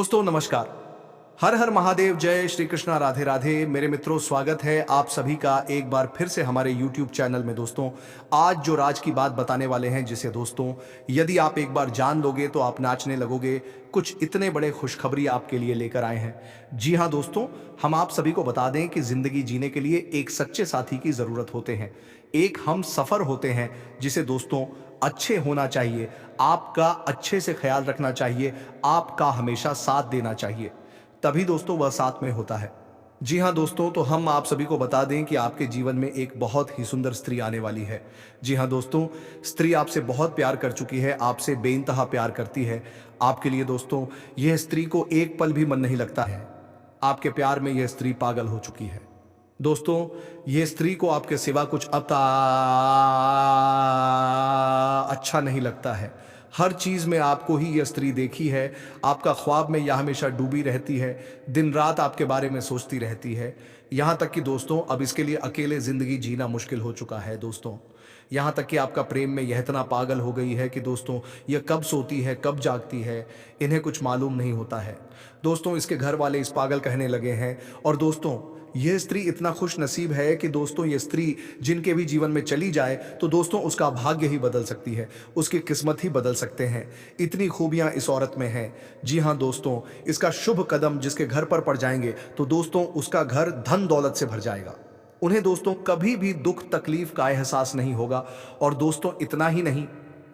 दोस्तों नमस्कार। हर हर महादेव, जय श्री कृष्णा, राधे राधे। मेरे मित्रों, स्वागत है आप सभी का एक बार फिर से हमारे YouTube चैनल में। दोस्तों आज जो राज की बात बताने वाले हैं, जिसे दोस्तों यदि आप एक बार जान लोगे तो आप नाचने लगोगे। कुछ इतने बड़े खुशखबरी आपके लिए लेकर आए हैं। जी हाँ दोस्तों, हम आप सभी को बता दें कि जिंदगी जीने के लिए एक सच्चे साथी की जरूरत होते हैं। एक हम सफर होते हैं जिसे दोस्तों अच्छे होना चाहिए, आपका अच्छे से ख्याल रखना चाहिए, आपका हमेशा साथ देना चाहिए, तभी दोस्तों वह साथ में होता है। जी हाँ दोस्तों, तो हम आप सभी को बता दें कि आपके जीवन में एक बहुत ही सुंदर स्त्री आने वाली है। जी हाँ दोस्तों, स्त्री आपसे बहुत प्यार कर चुकी है, आपसे बेइंतहा प्यार करती है। आपके लिए दोस्तों यह स्त्री को एक पल भी मन नहीं लगता है। आपके प्यार में यह स्त्री पागल हो चुकी है। दोस्तों ये स्त्री को आपके सिवा कुछ अब अच्छा नहीं लगता है। हर चीज में आपको ही यह स्त्री देखी है। आपका ख्वाब में यह हमेशा डूबी रहती है, दिन रात आपके बारे में सोचती रहती है। यहाँ तक कि दोस्तों अब इसके लिए अकेले जिंदगी जीना मुश्किल हो चुका है। दोस्तों यहाँ तक कि आपका प्रेम में यह इतना पागल हो गई है कि दोस्तों यह कब सोती है कब जागती है इन्हें कुछ मालूम नहीं होता है। दोस्तों इसके घर वाले इस पागल कहने लगे हैं। और दोस्तों यह स्त्री इतना खुश नसीब है कि दोस्तों यह स्त्री जिनके भी जीवन में चली जाए तो दोस्तों उसका भाग्य ही बदल सकती है, उसकी किस्मत ही बदल सकते हैं। इतनी खूबियां इस औरत में हैं। जी हाँ दोस्तों, इसका शुभ कदम जिसके घर पर पड़ जाएंगे तो दोस्तों उसका घर धन दौलत से भर जाएगा। उन्हें दोस्तों कभी भी दुख तकलीफ का एहसास नहीं होगा। और दोस्तों इतना ही नहीं,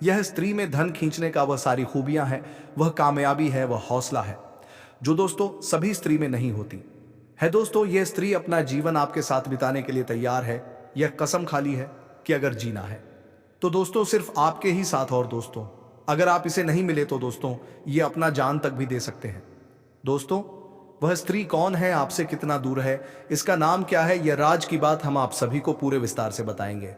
यह स्त्री में धन खींचने का वह सारी खूबियां हैं, वह कामयाबी है, वह हौसला है जो दोस्तों सभी स्त्री में नहीं होती है। दोस्तों यह स्त्री अपना जीवन आपके साथ बिताने के लिए तैयार है। यह कसम खाली है कि अगर जीना है तो दोस्तों सिर्फ आपके ही साथ। और दोस्तों अगर आप इसे नहीं मिले तो दोस्तों ये अपना जान तक भी दे सकते हैं। दोस्तों वह स्त्री कौन है, आपसे कितना दूर है, इसका नाम क्या है, यह राज की बात हम आप सभी को पूरे विस्तार से बताएंगे।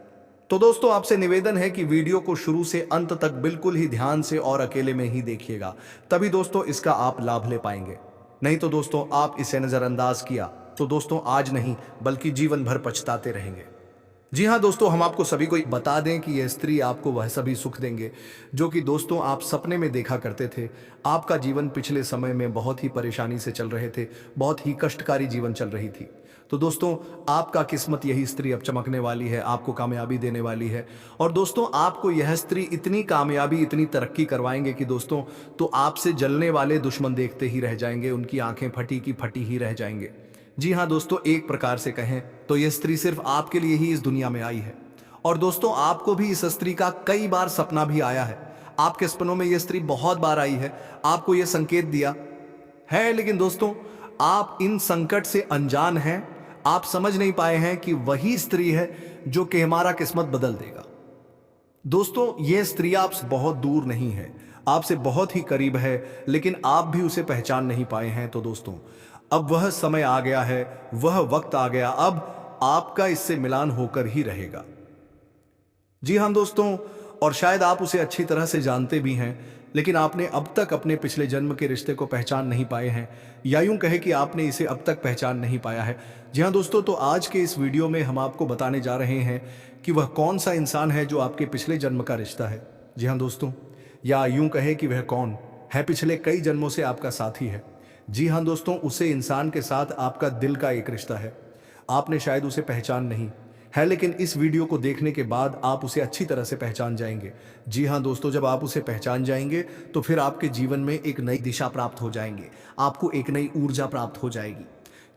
तो दोस्तों आपसे निवेदन है कि वीडियो को शुरू से अंत तक बिल्कुल ही ध्यान से और अकेले में ही देखिएगा, तभी दोस्तों इसका आप लाभ ले पाएंगे। नहीं तो दोस्तों आप इसे नजरअंदाज किया तो दोस्तों आज नहीं बल्कि जीवन भर पछताते रहेंगे। जी हाँ दोस्तों, हम आपको सभी को बता दें कि यह स्त्री आपको वह सभी सुख देंगे जो कि दोस्तों आप सपने में देखा करते थे। आपका जीवन पिछले समय में बहुत ही परेशानी से चल रहे थे, बहुत ही कष्टकारी जीवन चल रही थी। तो दोस्तों आपका किस्मत यही स्त्री अब चमकने वाली है, आपको कामयाबी देने वाली है। और दोस्तों आपको यह स्त्री इतनी कामयाबी, इतनी तरक्की करवाएंगे कि दोस्तों तो आपसे जलने वाले दुश्मन देखते ही रह जाएंगे, उनकी आंखें फटी की फटी ही रह जाएंगे। जी हाँ दोस्तों, एक प्रकार से कहें तो यह स्त्री सिर्फ आपके लिए ही इस दुनिया में आई है। और दोस्तों आपको भी इस स्त्री का कई बार सपना भी आया है। आपके सपनों में यह स्त्री बहुत बार आई है, आपको यह संकेत दिया है, लेकिन दोस्तों आप इन संकट से अनजान हैं। आप समझ नहीं पाए हैं कि वही स्त्री है जो कि हमारा किस्मत बदल देगा। दोस्तों यह स्त्री आपसे बहुत दूर नहीं है, आपसे बहुत ही करीब है, लेकिन आप भी उसे पहचान नहीं पाए हैं। तो दोस्तों अब वह समय आ गया है, वह वक्त आ गया, अब आपका इससे मिलान होकर ही रहेगा। जी हाँ दोस्तों, और शायद आप उसे अच्छी तरह से जानते भी हैं, लेकिन आपने अब तक अपने पिछले जन्म के रिश्ते को पहचान नहीं पाए हैं, या यूं कहे कि आपने इसे अब तक पहचान नहीं पाया है। जी हाँ दोस्तों, तो आज के इस वीडियो में हम आपको बताने जा रहे हैं कि वह कौन सा इंसान है जो आपके पिछले जन्म का रिश्ता है। जी हाँ दोस्तों, या यूं कहे कि वह कौन है पिछले कई जन्मों से आपका साथी है। जी हाँ दोस्तों, उसे इंसान के साथ आपका दिल का एक रिश्ता है। आपने शायद उसे पहचान नहीं है, लेकिन इस वीडियो को देखने के बाद आप उसे अच्छी तरह से पहचान जाएंगे। जी हाँ दोस्तों, जब आप उसे पहचान जाएंगे तो फिर आपके जीवन में एक नई दिशा प्राप्त हो जाएंगे, आपको एक नई ऊर्जा प्राप्त हो जाएगी।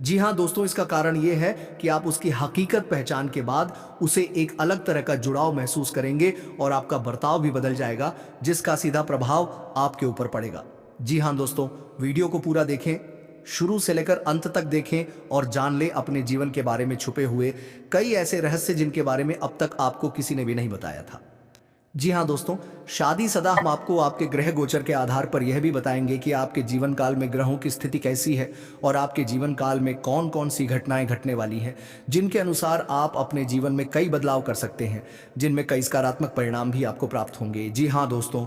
जी हाँ दोस्तों, इसका कारण ये है कि आप उसकी हकीकत पहचान के बाद उसे एक अलग तरह का जुड़ाव महसूस करेंगे और आपका बर्ताव भी बदल जाएगा, जिसका सीधा प्रभाव आपके ऊपर पड़ेगा। जी हाँ दोस्तों, वीडियो को पूरा देखें, शुरू से लेकर अंत तक देखें और जान लें अपने जीवन के बारे में छुपे हुए कई ऐसे रहस्य जिनके बारे में अब तक आपको किसी ने भी नहीं बताया था। जी हाँ दोस्तों, शादी सदा हम आपको आपके ग्रह गोचर के आधार पर यह भी बताएंगे कि आपके जीवन काल में ग्रहों की स्थिति कैसी है और आपके जीवन काल में कौन कौन सी घटनाएं घटने वाली हैं, जिनके अनुसार आप अपने जीवन में कई बदलाव कर सकते हैं, जिनमें कई सकारात्मक परिणाम भी आपको प्राप्त होंगे। जी हाँ दोस्तों,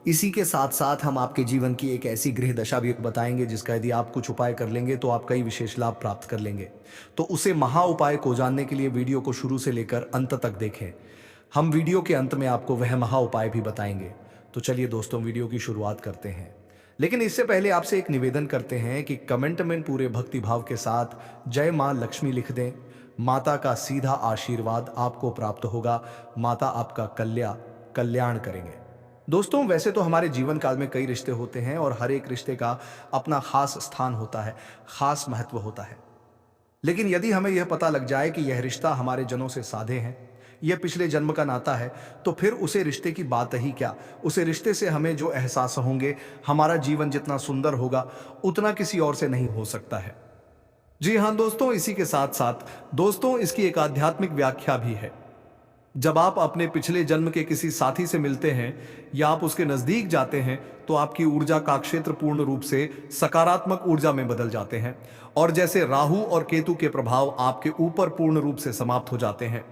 इसी के साथ साथ हम आपके जीवन की एक ऐसी गृह दशा भी बताएंगे जिसका यदि आप कुछ उपाय कर लेंगे तो आप कई विशेष लाभ प्राप्त कर लेंगे। तो उसे महा उपाय को जानने के लिए वीडियो को शुरू से लेकर अंत तक देखें। हम वीडियो के अंत में आपको वह महा उपाय भी बताएंगे। तो चलिए दोस्तों वीडियो की शुरुआत करते हैं। लेकिन इससे पहले आपसे एक निवेदन करते हैं कि कमेंट में पूरे भक्ति भाव के साथ जय मां लक्ष्मी लिख दें। माता का सीधा आशीर्वाद आपको प्राप्त होगा। माता आपका कल्याण करेंगे। दोस्तों, वैसे तो हमारे जीवन काल में कई रिश्ते होते हैं और हर एक रिश्ते का अपना खास स्थान होता है, खास महत्व होता है। लेकिन यदि हमें यह पता लग जाए कि यह रिश्ता हमारे जनों से साधे हैं, यह पिछले जन्म का नाता है, तो फिर उसे रिश्ते की बात ही क्या। उसे रिश्ते से हमें जो एहसास होंगे, हमारा जीवन जितना सुंदर होगा उतना किसी और से नहीं हो सकता है। जी हाँ दोस्तों, इसी के साथ साथ दोस्तों इसकी एक आध्यात्मिक व्याख्या भी है। जब आप अपने पिछले जन्म के किसी साथी से मिलते हैं या आप उसके नजदीक जाते हैं, तो आपकी ऊर्जा का क्षेत्र पूर्ण रूप से सकारात्मक ऊर्जा में बदल जाते हैं और जैसे राहु और केतु के प्रभाव आपके ऊपर पूर्ण रूप से समाप्त हो जाते हैं।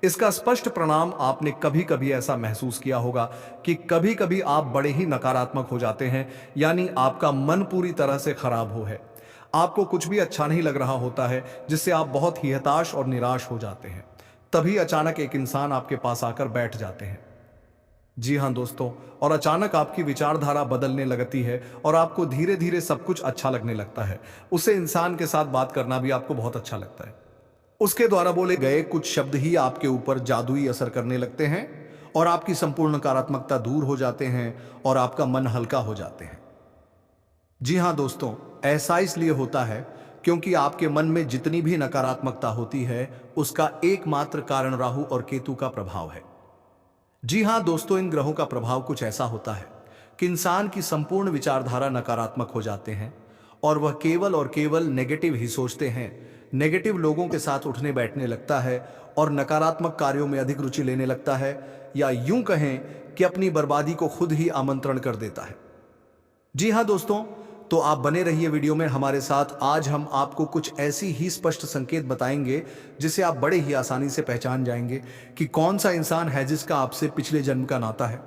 इसका स्पष्ट परिणाम आपने कभी कभी ऐसा महसूस किया होगा कि कभी कभी आप बड़े ही नकारात्मक हो जाते हैं, यानी आपका मन पूरी तरह से खराब हो है। आपको कुछ भी अच्छा नहीं लग रहा होता है, जिससे आप बहुत ही हताश और निराश हो जाते हैं। तभी अचानक एक इंसान आपके पास आकर बैठ जाते हैं। जी हाँ दोस्तों, और अचानक आपकी विचारधारा बदलने लगती है और आपको धीरे धीरे सब कुछ अच्छा लगने लगता है। उससे इंसान के साथ बात करना भी आपको बहुत अच्छा लगता है। उसके द्वारा बोले गए कुछ शब्द ही आपके ऊपर जादुई असर करने लगते हैं और आपकी संपूर्ण नकारात्मकता दूर हो जाते हैं और आपका मन हल्का हो जाते हैं। जी हाँ दोस्तों, ऐसा इसलिए होता है क्योंकि आपके मन में जितनी भी नकारात्मकता होती है, उसका एकमात्र कारण राहु और केतु का प्रभाव है। जी हाँ दोस्तों, इन ग्रहों का प्रभाव कुछ ऐसा होता है कि इंसान की संपूर्ण विचारधारा नकारात्मक हो जाते हैं और वह केवल और केवल नेगेटिव ही सोचते हैं। नेगेटिव लोगों के साथ उठने बैठने लगता है और नकारात्मक कार्यों में अधिक रुचि लेने लगता है, या यूं कहें कि अपनी बर्बादी को खुद ही आमंत्रण कर देता है। जी हाँ दोस्तों, तो आप बने रहिए वीडियो में हमारे साथ। आज हम आपको कुछ ऐसी ही स्पष्ट संकेत बताएंगे जिसे आप बड़े ही आसानी से पहचान जाएंगे कि कौन सा इंसान है जिसका आपसे पिछले जन्म का नाता है।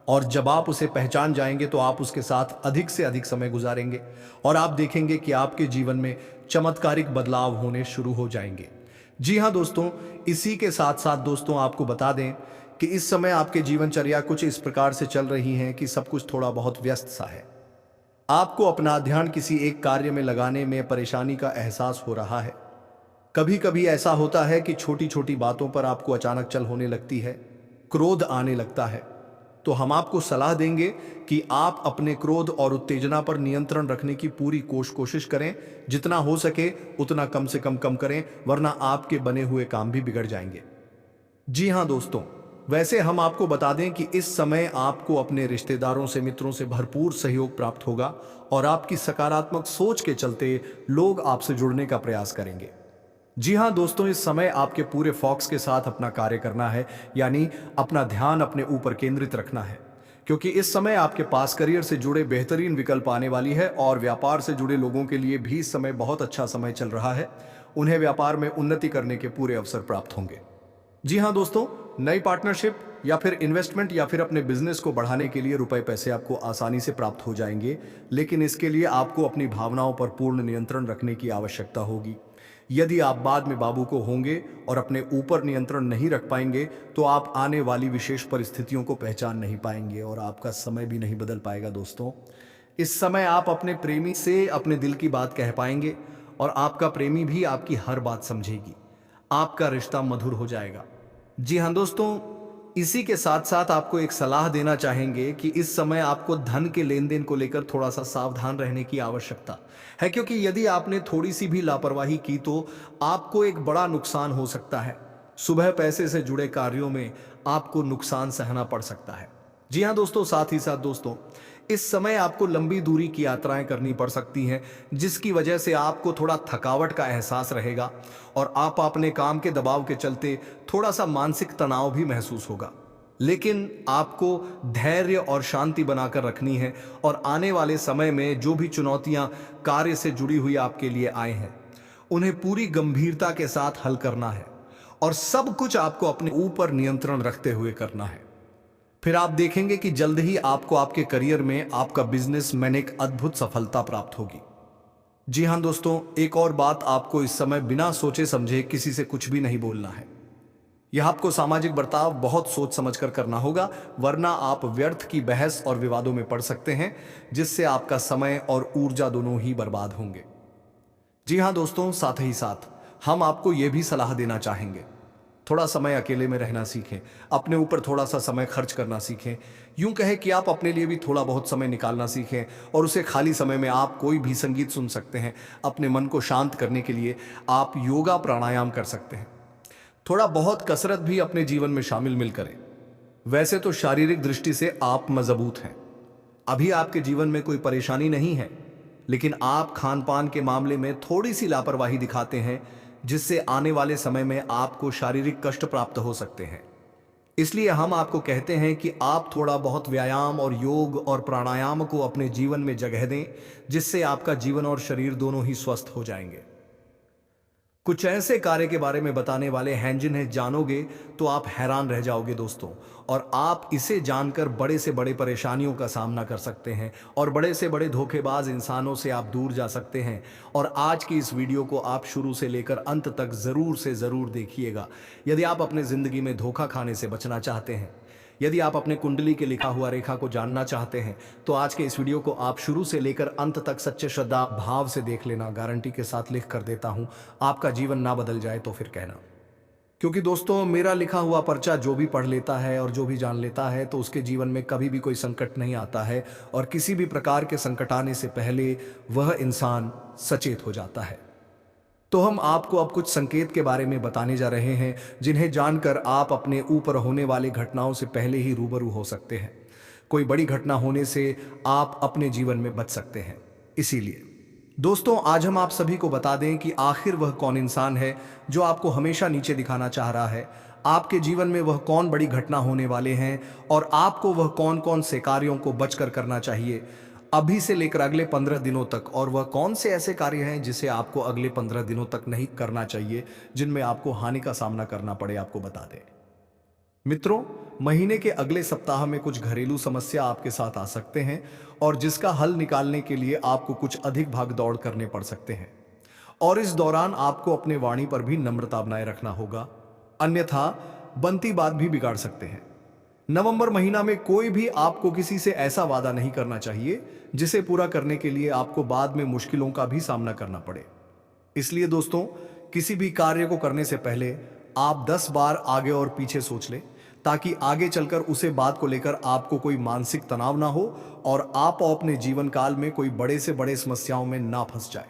और जब आप उसे पहचान जाएंगे तो आप उसके साथ अधिक से अधिक समय गुजारेंगे और आप देखेंगे कि आपके जीवन में चमत्कारिक बदलाव होने शुरू हो जाएंगे। जी हाँ दोस्तों, इसी के साथ साथ दोस्तों आपको बता दें कि इस समय आपके जीवनचर्या कुछ इस प्रकार से चल रही है कि सब कुछ थोड़ा बहुत व्यस्त सा है। आपको अपना ध्यान किसी एक कार्य में लगाने में परेशानी का एहसास हो रहा है। कभी कभी ऐसा होता है कि छोटी छोटी बातों पर आपको अचानक चल होने लगती है, क्रोध आने लगता है। तो हम आपको सलाह देंगे कि आप अपने क्रोध और उत्तेजना पर नियंत्रण रखने की पूरी कोशिश करें। जितना हो सके उतना कम से कम करें, वरना आपके बने हुए काम भी बिगड़ जाएंगे। जी हाँ दोस्तों, वैसे हम आपको बता दें कि इस समय आपको अपने रिश्तेदारों से, मित्रों से भरपूर सहयोग प्राप्त होगा और आपकी सकारात्मक सोच के चलते लोग आपसे जुड़ने का प्रयास करेंगे। जी हाँ दोस्तों, इस समय आपके पूरे फोकस के साथ अपना कार्य करना है, यानी अपना ध्यान अपने ऊपर केंद्रित रखना है, क्योंकि इस समय आपके पास करियर से जुड़े बेहतरीन विकल्प आने वाली है और व्यापार से जुड़े लोगों के लिए भी इस समय बहुत अच्छा समय चल रहा है। उन्हें व्यापार में उन्नति करने के पूरे अवसर प्राप्त होंगे। जी हाँ दोस्तों, नई पार्टनरशिप या फिर इन्वेस्टमेंट या फिर अपने बिजनेस को बढ़ाने के लिए रुपए पैसे आपको आसानी से प्राप्त हो जाएंगे, लेकिन इसके लिए आपको अपनी भावनाओं पर पूर्ण नियंत्रण रखने की आवश्यकता होगी। यदि आप बाद में बाबू को होंगे और अपने ऊपर नियंत्रण नहीं रख पाएंगे, तो आप आने वाली विशेष परिस्थितियों को पहचान नहीं पाएंगे और आपका समय भी नहीं बदल पाएगा। दोस्तों, इस समय आप अपने प्रेमी से अपने दिल की बात कह पाएंगे और आपका प्रेमी भी आपकी हर बात समझेगी। आपका रिश्ता मधुर हो जाएगा। जी हाँ दोस्तों, इसी के साथ साथ आपको एक सलाह देना चाहेंगे कि इस समय आपको धन के लेन देन को लेकर थोड़ा सा सावधान रहने की आवश्यकता है, क्योंकि यदि आपने थोड़ी सी भी लापरवाही की तो आपको एक बड़ा नुकसान हो सकता है। सुबह पैसे से जुड़े कार्यों में आपको नुकसान सहना पड़ सकता है। जी हाँ दोस्तों, साथ ही साथ दोस्तों इस समय आपको लंबी दूरी की यात्राएं करनी पड़ सकती हैं, जिसकी वजह से आपको थोड़ा थकावट का एहसास रहेगा और आप अपने काम के दबाव के चलते थोड़ा सा मानसिक तनाव भी महसूस होगा। लेकिन आपको धैर्य और शांति बनाकर रखनी है और आने वाले समय में जो भी चुनौतियां कार्य से जुड़ी हुई आपके लिए आए हैं, उन्हें पूरी गंभीरता के साथ हल करना है और सब कुछ आपको अपने ऊपर नियंत्रण रखते हुए करना है। फिर आप देखेंगे कि जल्द ही आपको आपके करियर में आपका बिजनेस में एक अद्भुत सफलता प्राप्त होगी। जी हाँ दोस्तों, एक और बात, आपको इस समय बिना सोचे समझे किसी से कुछ भी नहीं बोलना है। यह आपको सामाजिक बर्ताव बहुत सोच समझकर करना होगा, वरना आप व्यर्थ की बहस और विवादों में पड़ सकते हैं, जिससे आपका समय और ऊर्जा दोनों ही बर्बाद होंगे। जी हाँ दोस्तों, साथ ही साथ हम आपको यह भी सलाह देना चाहेंगे, थोड़ा समय अकेले में रहना सीखें, अपने ऊपर थोड़ा सा समय खर्च करना सीखें। यूं कहें कि आप अपने लिए भी थोड़ा बहुत समय निकालना सीखें, और उसे खाली समय में आप कोई भी संगीत सुन सकते हैं। अपने मन को शांत करने के लिए आप योगा प्राणायाम कर सकते हैं। थोड़ा बहुत कसरत भी अपने जीवन में शामिल मिल करें। वैसे तो शारीरिक दृष्टि से आप मजबूत हैं, अभी आपके जीवन में कोई परेशानी नहीं है, लेकिन आप खान पान के मामले में थोड़ी सी लापरवाही दिखाते हैं, जिससे आने वाले समय में आपको शारीरिक कष्ट प्राप्त हो सकते हैं। इसलिए हम आपको कहते हैं कि आप थोड़ा बहुत व्यायाम और योग और प्राणायाम को अपने जीवन में जगह दें, जिससे आपका जीवन और शरीर दोनों ही स्वस्थ हो जाएंगे। कुछ ऐसे कार्य के बारे में बताने वाले हैं जिन्हें जानोगे तो आप हैरान रह जाओगे दोस्तों, और आप इसे जानकर बड़े से बड़े परेशानियों का सामना कर सकते हैं और बड़े से बड़े धोखेबाज इंसानों से आप दूर जा सकते हैं। और आज की इस वीडियो को आप शुरू से लेकर अंत तक ज़रूर से ज़रूर देखिएगा, यदि आप अपने ज़िंदगी में धोखा खाने से बचना चाहते हैं। यदि आप अपने कुंडली के लिखा हुआ रेखा को जानना चाहते हैं तो आज के इस वीडियो को आप शुरू से लेकर अंत तक सच्चे श्रद्धा भाव से देख लेना। गारंटी के साथ लिख कर देता हूं, आपका जीवन ना बदल जाए तो फिर कहना। क्योंकि दोस्तों, मेरा लिखा हुआ पर्चा जो भी पढ़ लेता है और जो भी जान लेता है, तो उसके जीवन में कभी भी कोई संकट नहीं आता है, और किसी भी प्रकार के संकट आने से पहले वह इंसान सचेत हो जाता है। तो हम आपको अब कुछ संकेत के बारे में बताने जा रहे हैं, जिन्हें जानकर आप अपने ऊपर होने वाली घटनाओं से पहले ही रूबरू हो सकते हैं। कोई बड़ी घटना होने से आप अपने जीवन में बच सकते हैं। इसीलिए दोस्तों, आज हम आप सभी को बता दें कि आखिर वह कौन इंसान है जो आपको हमेशा नीचे दिखाना चाह रहा है। आपके जीवन में वह कौन बड़ी घटना होने वाले हैं, और आपको वह कौन कौन से कार्यों को बचकर करना चाहिए अभी से लेकर अगले 15 दिनों तक, और वह कौन से ऐसे कार्य हैं जिसे आपको अगले 15 दिनों तक नहीं करना चाहिए, जिनमें आपको हानि का सामना करना पड़े, आपको बता दें। मित्रों, महीने के अगले सप्ताह में कुछ घरेलू समस्या आपके साथ आ सकते हैं, और जिसका हल निकालने के लिए आपको कुछ अधिक भाग दौड़ करने पड़ सकते हैं, और इस दौरान आपको अपने वाणी पर भी नम्रता बनाए रखना होगा, अन्यथा बनती बात भी बिगाड़ सकते हैं। नवंबर महीना में कोई भी आपको किसी से ऐसा वादा नहीं करना चाहिए जिसे पूरा करने के लिए आपको बाद में मुश्किलों का भी सामना करना पड़े। इसलिए दोस्तों, किसी भी कार्य को करने से पहले आप 10 बार आगे और पीछे सोच लें, ताकि आगे चलकर उसे बात को लेकर आपको कोई मानसिक तनाव ना हो और आप अपने जीवन काल में कोई बड़े से बड़े समस्याओं में ना फंस जाए।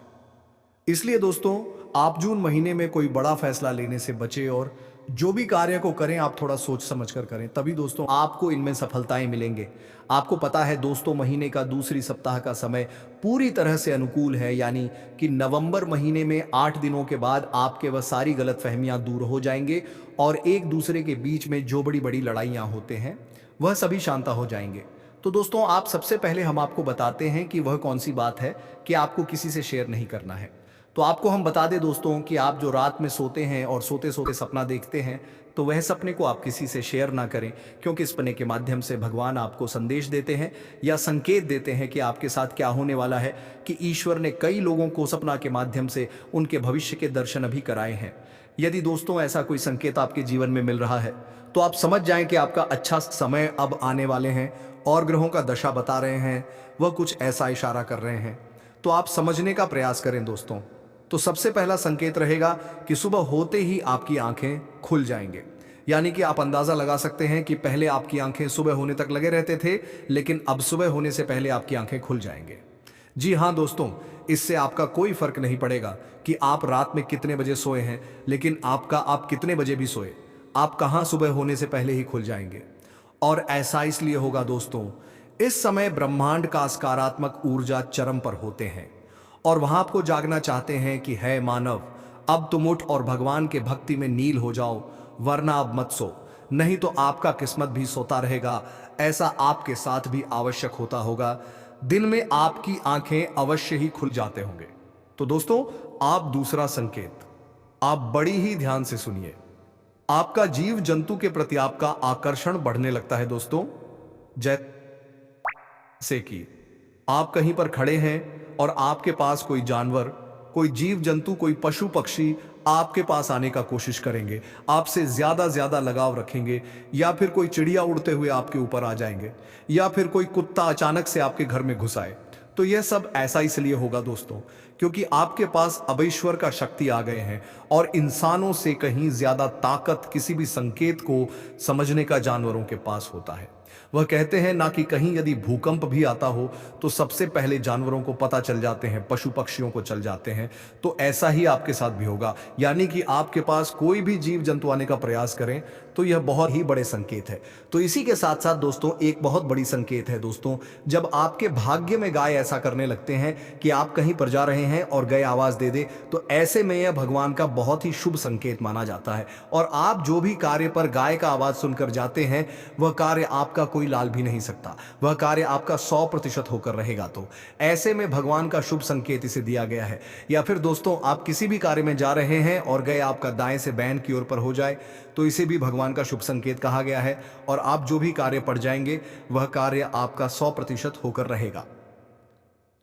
इसलिए दोस्तों, आप जून महीने में कोई बड़ा फैसला लेने से बचें, और जो भी कार्य को करें आप थोड़ा सोच समझकर करें, तभी दोस्तों आपको इनमें सफलताएं मिलेंगे। आपको पता है दोस्तों, महीने का दूसरी सप्ताह का समय पूरी तरह से अनुकूल है, यानी कि नवंबर महीने में 8 दिनों के बाद आपके वह सारी गलतफहमियां दूर हो जाएंगे, और एक दूसरे के बीच में जो बड़ी बड़ी लड़ाइयां होते हैं वह सभी शांत हो जाएंगे। तो दोस्तों, आप सबसे पहले हम आपको बताते हैं कि वह कौन सी बात है कि आपको किसी से शेयर नहीं करना है। तो आपको हम बता दें दोस्तों कि आप जो रात में सोते हैं और सोते सोते सपना देखते हैं, तो वह सपने को आप किसी से शेयर ना करें, क्योंकि सपने के माध्यम से भगवान आपको संदेश देते हैं या संकेत देते हैं कि आपके साथ क्या होने वाला है, कि ईश्वर ने कई लोगों को सपना के माध्यम से उनके भविष्य के दर्शन अभी कराए हैं। यदि दोस्तों ऐसा कोई संकेत आपके जीवन में मिल रहा है, तो आप समझ जाएं कि आपका अच्छा समय अब आने वाले हैं, और ग्रहों का दशा बता रहे हैं, वह कुछ ऐसा इशारा कर रहे हैं। तो आप समझने का प्रयास करें दोस्तों। तो सबसे पहला संकेत रहेगा कि सुबह होते ही आपकी आंखें खुल जाएंगे, यानी कि आप अंदाजा लगा सकते हैं कि पहले आपकी आंखें सुबह होने तक लगे रहते थे, लेकिन अब सुबह होने से पहले आपकी आंखें खुल जाएंगे। जी हाँ दोस्तों, इससे आपका कोई फर्क नहीं पड़ेगा कि आप रात में कितने बजे सोए हैं, लेकिन आप कितने बजे भी सोए, आप कहां सुबह होने से पहले ही खुल जाएंगे। और ऐसा इसलिए होगा दोस्तों, इस समय ब्रह्मांड का सकारात्मक ऊर्जा चरम पर होते हैं, और वहां आपको जागना चाहते हैं कि है मानव, अब तुम उठ और भगवान के भक्ति में नील हो जाओ, वरना अब मत सो, नहीं तो आपका किस्मत भी सोता रहेगा। ऐसा आपके साथ भी आवश्यक होता होगा। दिन में आपकी आंखें अवश्य ही खुल जाते होंगे। तो दोस्तों, आप दूसरा संकेत आप बड़ी ही ध्यान से सुनिए। आपका जीव जंतु के प्रति आपका आकर्षण बढ़ने लगता है दोस्तों। जैसे कि आप कहीं पर खड़े हैं और आपके पास कोई जानवर कोई जीव जंतु, कोई पशु पक्षी आपके पास आने का कोशिश करेंगे, आपसे ज्यादा लगाव रखेंगे, या फिर कोई चिड़िया उड़ते हुए आपके ऊपर आ जाएंगे, या फिर कोई कुत्ता अचानक से आपके घर में घुस आए। तो यह सब ऐसा इसलिए होगा दोस्तों, क्योंकि आपके पास अब ईश्वर का शक्ति आ गए हैं और इंसानों से कहीं ज्यादा ताकत किसी भी संकेत को समझने का जानवरों के पास होता है। वह कहते हैं ना कि कहीं यदि भूकंप भी आता हो तो सबसे पहले जानवरों को पता चल जाते हैं, पशु पक्षियों को चल जाते हैं। तो ऐसा ही आपके साथ भी होगा, यानी कि आपके पास कोई भी जीव जंतु आने का प्रयास करें तो यह बहुत ही बड़े संकेत है। तो इसी के साथ साथ दोस्तों एक बहुत बड़ी संकेत है दोस्तों, जब आपके भाग्य में गाय ऐसा करने लगते हैं कि आप कहीं पर जा रहे हैं और गाय आवाज दे दे, तो ऐसे में यह भगवान का बहुत ही शुभ संकेत माना जाता है। और आप जो भी कार्य पर गाय का आवाज सुनकर जाते हैं वह कार्य आपका कोई लाल भी नहीं सकता, वह कार्य आपका 100% होकर रहेगा। तो ऐसे में भगवान का शुभ संकेत इसे दिया गया है। या फिर दोस्तों आप किसी भी कार्य में जा रहे हैं और गए आपका दाएं से बैन की ओर पर हो जाए तो इसे भी भगवान का शुभ संकेत कहा गया है, और आप जो भी कार्य पड़ जाएंगे वह कार्य आपका 100% होकर रहेगा।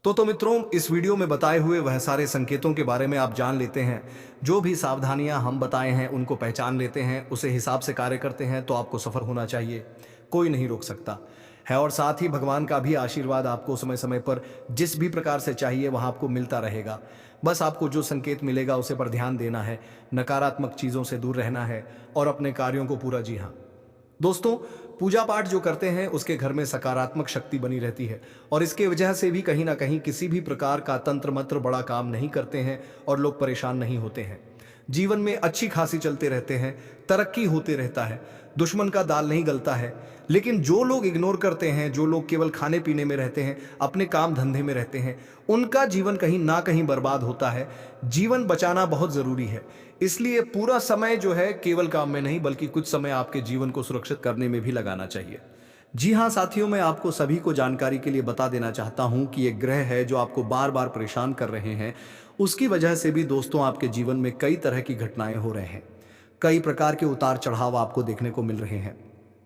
तो मित्रों इस वीडियो में बताए हुए वह सारे संकेतों के बारे में आप जान लेते हैं। जो भी सावधानियां हम बताए हैं उनको पहचान लेते हैं, उसे हिसाब से कार्य करते हैं तो आपको सफल होना चाहिए, कोई नहीं रोक सकता है। और साथ ही भगवान का भी आशीर्वाद आपको समय समय पर जिस भी प्रकार से चाहिए वहां आपको मिलता रहेगा। बस आपको जो संकेत मिलेगा उसे पर ध्यान देना है, नकारात्मक चीजों से दूर रहना है और अपने कार्यों को पूरा जी हाँ दोस्तों पूजा पाठ जो करते हैं उसके घर में सकारात्मक शक्ति बनी रहती है, और इसके वजह से भी कहीं ना कहीं किसी भी प्रकार का तंत्र मंत्र बड़ा काम नहीं करते हैं और लोग परेशान नहीं होते हैं। जीवन में अच्छी खासी चलते रहते हैं, तरक्की होते रहता है, दुश्मन का दाल नहीं गलता है। लेकिन जो लोग इग्नोर करते हैं, जो लोग केवल खाने पीने में रहते हैं, अपने काम धंधे में रहते हैं, उनका जीवन कहीं ना कहीं बर्बाद होता है। जीवन बचाना बहुत जरूरी है, इसलिए पूरा समय जो है केवल काम में नहीं बल्कि कुछ समय आपके जीवन को सुरक्षित करने में भी लगाना चाहिए। जी हाँ साथियों, मैं आपको सभी को जानकारी के लिए बता देना चाहता हूं कि एक ग्रह है जो आपको बार बार परेशान कर रहे हैं, उसकी वजह से भी दोस्तों आपके जीवन में कई तरह की घटनाएं हो रहे हैं, कई प्रकार के उतार चढ़ाव आपको देखने को मिल रहे हैं।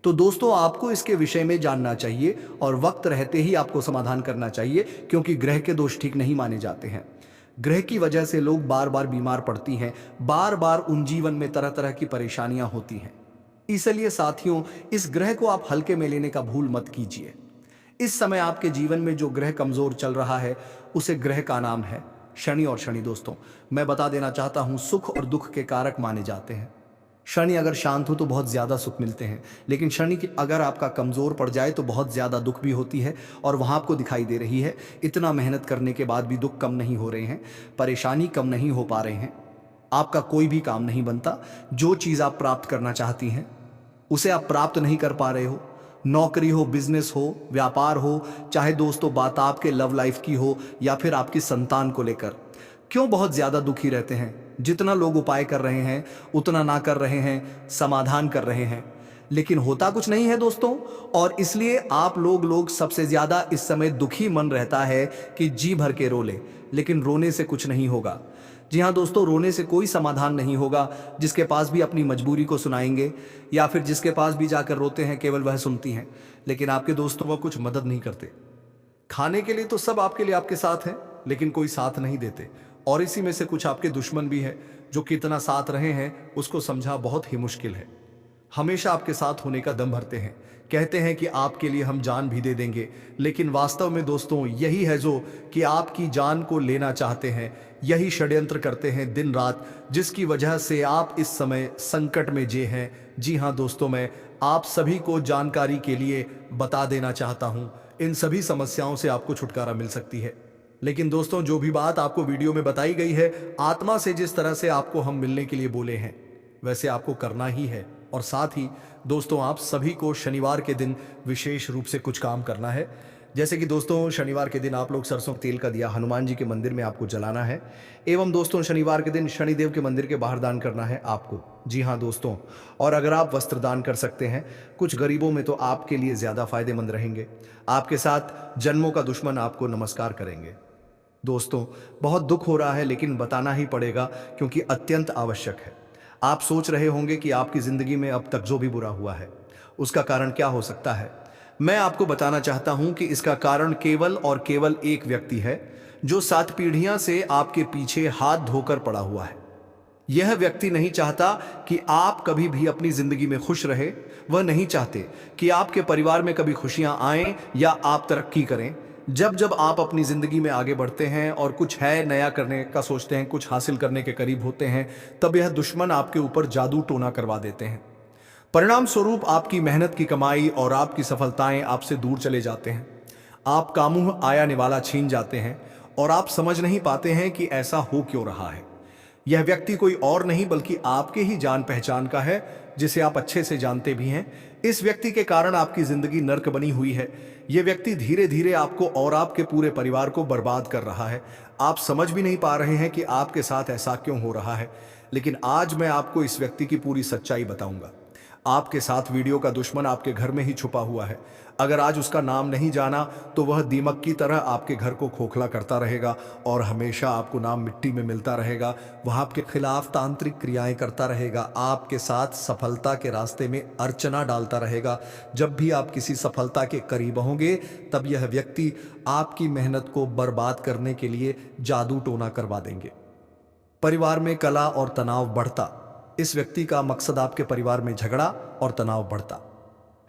तो दोस्तों आपको इसके विषय में जानना चाहिए और वक्त रहते ही आपको समाधान करना चाहिए, क्योंकि ग्रह के दोष ठीक नहीं माने जाते हैं। ग्रह की वजह से लोग बार बार बीमार पड़ती हैं, बार बार उन जीवन में तरह तरह की परेशानियां होती हैं। इसलिए साथियों इस ग्रह को आप हल्के में लेने का भूल मत कीजिए। इस समय आपके जीवन में जो ग्रह कमजोर चल रहा है उसे ग्रह का नाम है शनि। और शनि दोस्तों मैं बता देना चाहता हूं सुख और दुख के कारक माने जाते हैं। शनि अगर शांत हो तो बहुत ज्यादा सुख मिलते हैं, लेकिन शनि की अगर आपका कमजोर पड़ जाए तो बहुत ज्यादा दुख भी होती है। और वहां आपको दिखाई दे रही है इतना मेहनत करने के बाद भी दुख कम नहीं हो रहे हैं, परेशानी कम नहीं हो पा रहे हैं, आपका कोई भी काम नहीं बनता। जो चीज आप प्राप्त करना चाहती हैं उसे आप प्राप्त नहीं कर पा रहे हो, नौकरी हो, बिजनेस हो, व्यापार हो, चाहे दोस्तों बात आपके लव लाइफ की हो या फिर आपकी संतान को लेकर। क्यों बहुत ज्यादा दुखी रहते हैं? जितना लोग उपाय कर रहे हैं उतना ना कर रहे हैं, समाधान कर रहे हैं, लेकिन होता कुछ नहीं है दोस्तों। और इसलिए आप लोग सबसे ज्यादा इस समय दुखी मन रहता है कि जी भर के रो ले, लेकिन रोने से कुछ नहीं होगा। जी हाँ दोस्तों, रोने से कोई समाधान नहीं होगा। जिसके पास भी अपनी मजबूरी को सुनाएंगे या फिर जिसके पास भी जाकर रोते हैं केवल वह सुनती हैं, लेकिन आपके दोस्तों वो कुछ मदद नहीं करते। खाने के लिए तो सब आपके लिए आपके साथ हैं, लेकिन कोई साथ नहीं देते। और इसी में से कुछ आपके दुश्मन भी हैं जो कितना साथ रहे हैं उसको समझा बहुत ही मुश्किल है। हमेशा आपके साथ होने का दम भरते हैं, कहते हैं कि आपके लिए हम जान भी दे देंगे, लेकिन वास्तव में दोस्तों यही है जो कि आपकी जान को लेना चाहते हैं। यही षड्यंत्र करते हैं दिन रात, जिसकी वजह से आप इस समय संकट में जे हैं। जी हाँ दोस्तों, मैं आप सभी को जानकारी के लिए बता देना चाहता हूं, इन सभी समस्याओं से आपको छुटकारा मिल सकती है। लेकिन दोस्तों जो भी बात आपको वीडियो में बताई गई है, आत्मा से जिस तरह से आपको हम मिलने के लिए बोले हैं वैसे आपको करना ही है। और साथ ही दोस्तों आप सभी को शनिवार के दिन विशेष रूप से कुछ काम करना है। जैसे कि दोस्तों शनिवार के दिन आप लोग सरसों तेल का दिया हनुमान जी के मंदिर में आपको जलाना है, एवं दोस्तों शनिवार के दिन शनिदेव के मंदिर के बाहर दान करना है आपको। जी हाँ दोस्तों, और अगर आप वस्त्र दान कर सकते हैं कुछ गरीबों में तो आपके लिए ज़्यादा फायदेमंद रहेंगे। आपके साथ जन्मों का दुश्मन आपको नमस्कार करेंगे। दोस्तों बहुत दुख हो रहा है, लेकिन बताना ही पड़ेगा क्योंकि अत्यंत आवश्यक है। आप सोच रहे होंगे कि आपकी जिंदगी में अब तक जो भी बुरा हुआ है उसका कारण क्या हो सकता है। मैं आपको बताना चाहता हूं कि इसका कारण केवल और केवल एक व्यक्ति है, जो 7 पीढ़ियां से आपके पीछे हाथ धोकर पड़ा हुआ है। यह व्यक्ति नहीं चाहता कि आप कभी भी अपनी जिंदगी में खुश रहे। वह नहीं चाहते कि आपके परिवार में कभी खुशियां आएं या आप तरक्की करें। जब जब आप अपनी जिंदगी में आगे बढ़ते हैं और कुछ है नया करने का सोचते हैं, कुछ हासिल करने के करीब होते हैं, तब यह दुश्मन आपके ऊपर जादू टोना करवा देते हैं। परिणाम स्वरूप आपकी मेहनत की कमाई और आपकी सफलताएं आपसे दूर चले जाते हैं। आपका मुंह आया निवाला छीन जाते हैं और आप समझ नहीं पाते हैं कि ऐसा हो क्यों रहा है। यह व्यक्ति कोई और नहीं बल्कि आपके ही जान पहचान का है, जिसे आप अच्छे से जानते भी हैं। इस व्यक्ति के कारण आपकी जिंदगी नर्क बनी हुई है। यह व्यक्ति धीरे धीरे आपको और आपके पूरे परिवार को बर्बाद कर रहा है। आप समझ भी नहीं पा रहे हैं कि आपके साथ ऐसा क्यों हो रहा है। लेकिन आज मैं आपको इस व्यक्ति की पूरी सच्चाई बताऊंगा। आपके साथ वीडियो का दुश्मन आपके घर में ही छुपा हुआ है। अगर आज उसका नाम नहीं जाना तो वह दीमक की तरह आपके घर को खोखला करता रहेगा और हमेशा आपको नाम मिट्टी में मिलता रहेगा। वह आपके खिलाफ तांत्रिक क्रियाएं करता रहेगा, आपके साथ सफलता के रास्ते में अर्चना डालता रहेगा। जब भी आप किसी सफलता के करीब होंगे तब यह व्यक्ति आपकी मेहनत को बर्बाद करने के लिए जादू टोना करवा देंगे। परिवार में कलह और तनाव बढ़ता। इस व्यक्ति का मकसद आपके परिवार में झगड़ा और तनाव बढ़ता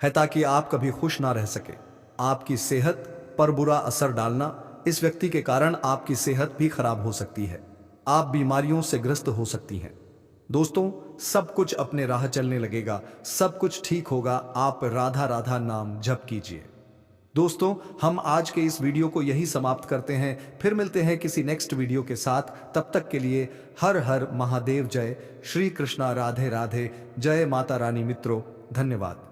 है ताकि आप कभी खुश ना रह सके। आपकी सेहत पर बुरा असर डालना। इस व्यक्ति के कारण आपकी सेहत भी खराब हो सकती है। आप बीमारियों से ग्रस्त हो सकती हैं। दोस्तों, सब कुछ अपने राह चलने लगेगा, सब कुछ ठीक होगा। आप राधा राधा नाम जप कीजिए। दोस्तों, हम आज के इस वीडियो को यही समाप्त करते हैं। फिर मिलते हैं किसी नेक्स्ट वीडियो के साथ। तब तक के लिए हर हर महादेव। जय श्री कृष्णा। राधे राधे। जय माता रानी। मित्रों, धन्यवाद।